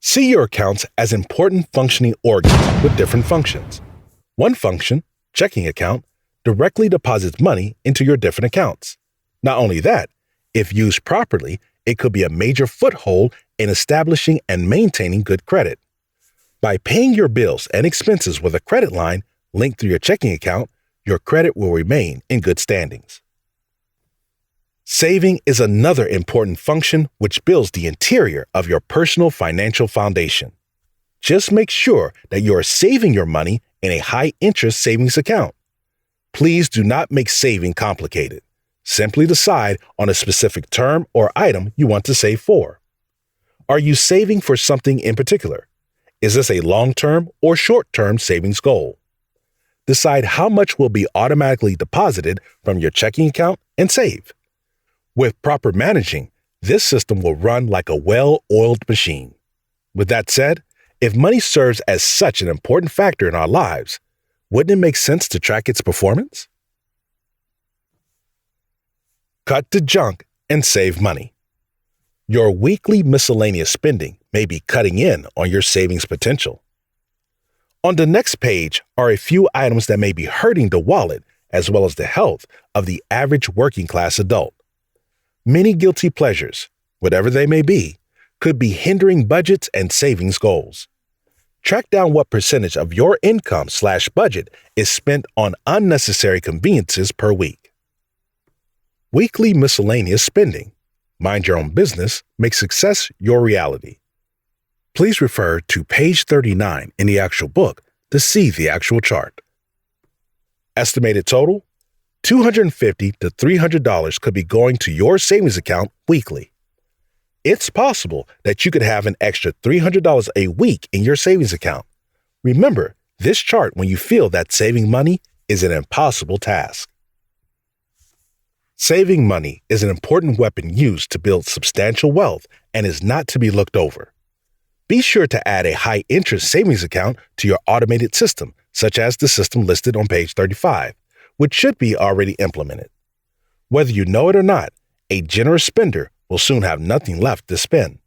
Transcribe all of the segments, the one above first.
See your accounts as important functioning organs with different functions. One function, checking account, directly deposits money into your different accounts. Not only that, if used properly, it could be a major foothold in establishing and maintaining good credit. By paying your bills and expenses with a credit line linked through your checking account, your credit will remain in good standings. Saving is another important function which builds the interior of your personal financial foundation. Just make sure that you are saving your money in a high-interest savings account. Please do not make saving complicated. Simply decide on a specific term or item you want to save for. Are you saving for something in particular? Is this a long-term or short-term savings goal? Decide how much will be automatically deposited from your checking account and save. With proper managing, this system will run like a well-oiled machine. With that said, if money serves as such an important factor in our lives, wouldn't it make sense to track its performance? Cut the junk and save money. Your weekly miscellaneous spending may be cutting in on your savings potential. On the next page are a few items that may be hurting the wallet as well as the health of the average working class adult. Many guilty pleasures, whatever they may be, could be hindering budgets and savings goals. Track down what percentage of your income/budget is spent on unnecessary conveniences per week. Weekly miscellaneous spending. Mind your own business, make success your reality. Please refer to page 39 in the actual book to see the actual chart. Estimated total: $250 to $300 could be going to your savings account weekly. It's possible that you could have an extra $300 a week in your savings account. Remember this chart when you feel that saving money is an impossible task. Saving money is an important weapon used to build substantial wealth and is not to be looked over. Be sure to add a high-interest savings account to your automated system, such as the system listed on page 35, which should be already implemented. Whether you know it or not, a generous spender will soon have nothing left to spend.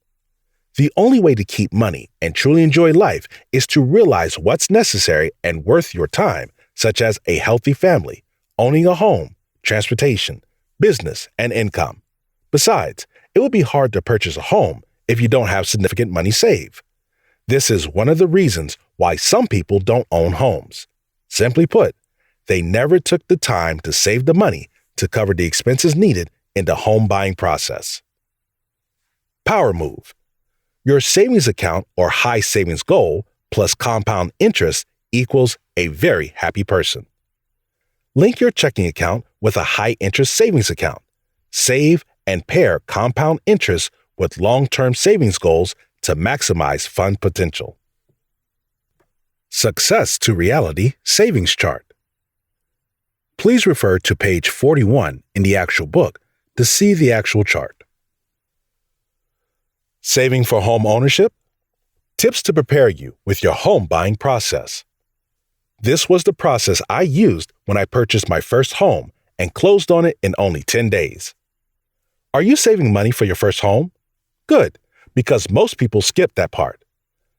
The only way to keep money and truly enjoy life is to realize what's necessary and worth your time, such as a healthy family, owning a home, transportation, business, and income. Besides, it will be hard to purchase a home if you don't have significant money saved. This is one of the reasons why some people don't own homes. Simply put, they never took the time to save the money to cover the expenses needed in the home buying process. Power move. Your savings account or high savings goal plus compound interest equals a very happy person. Link your checking account with a high-interest savings account. Save and pair compound interest with long-term savings goals to maximize fund potential. Success to reality savings chart. Please refer to page 41 in the actual book to see the actual chart. Saving for home ownership? Tips to prepare you with your home buying process. This was the process I used when I purchased my first home and closed on it in only 10 days. Are you saving money for your first home? Good, because most people skip that part.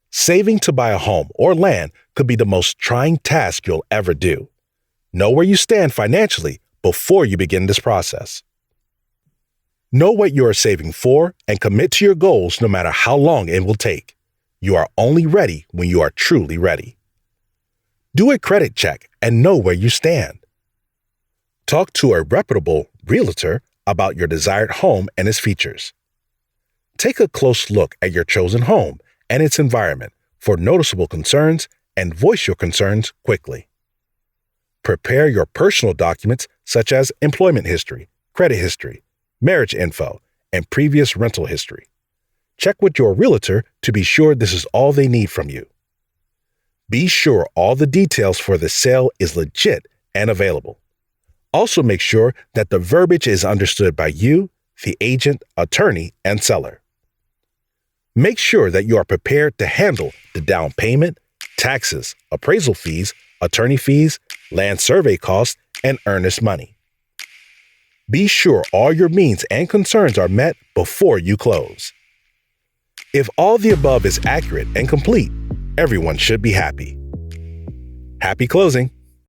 Saving to buy a home or land could be the most trying task you'll ever do. Know where you stand financially before you begin this process. Know what you are saving for and commit to your goals no matter how long it will take. You are only ready when you are truly ready. Do a credit check and know where you stand. Talk to a reputable realtor about your desired home and its features. Take a close look at your chosen home and its environment for noticeable concerns and voice your concerns quickly. Prepare your personal documents such as employment history, credit history, marriage info, and previous rental history. Check with your realtor to be sure this is all they need from you. Be sure all the details for the sale is legit and available. Also make sure that the verbiage is understood by you, the agent, attorney, and seller. Make sure that you are prepared to handle the down payment, taxes, appraisal fees, attorney fees, land survey costs, and earnest money. Be sure all your means and concerns are met before you close. If all the above is accurate and complete, everyone should be happy. Happy closing!